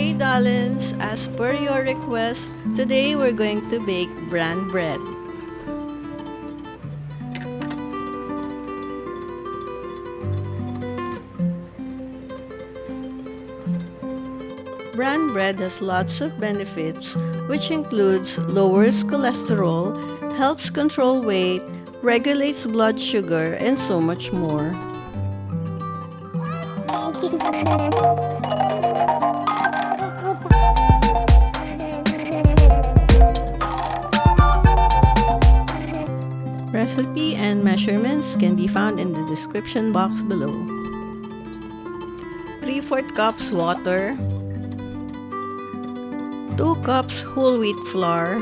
Hey dahLynns, as per your request, today we're going to bake bran bread. Bran bread has lots of benefits, which includes lowers cholesterol, helps control weight, regulates blood sugar, and so much more. Recipe and measurements can be found in the description box below. 3/4 cups water, 2 cups whole wheat flour,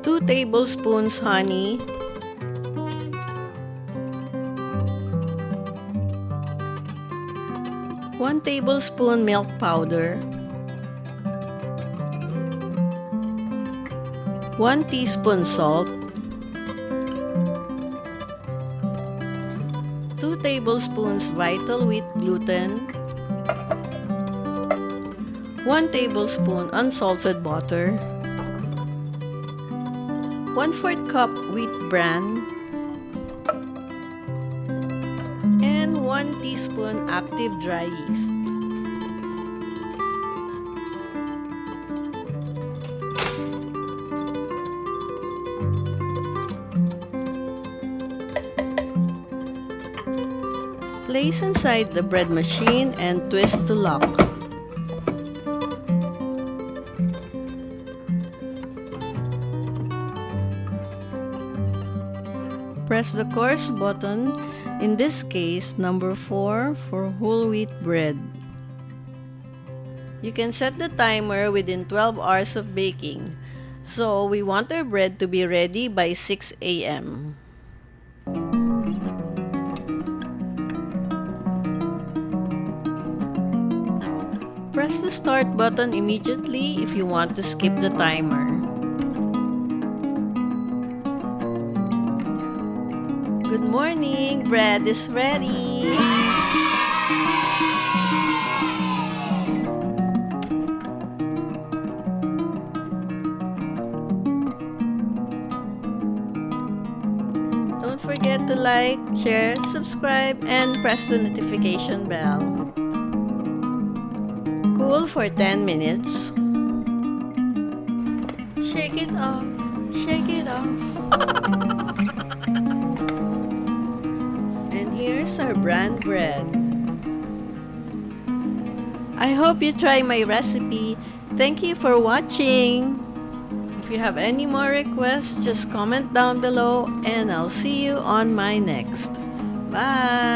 2 tablespoons honey, 1 tablespoon milk powder, 1 teaspoon salt, 2 tablespoons vital wheat gluten, 1 tablespoon unsalted butter, 1/4 cup wheat bran, and 1 teaspoon active dry yeast. Place inside the bread machine and twist to lock. Press the coarse button, in this case number 4 for whole wheat bread. You can set the timer within 12 hours of baking, so we want our bread to be ready by 6 a.m. Press the start button immediately if you want to skip the timer. Good morning! Bread is ready! Don't forget to like, share, subscribe, and press the notification bell. Cool for 10 minutes. Shake it off, shake it off. And here's our bran bread. I hope you try my recipe. Thank you for watching. If you have any more requests, just comment down below and I'll see you on my next. Bye!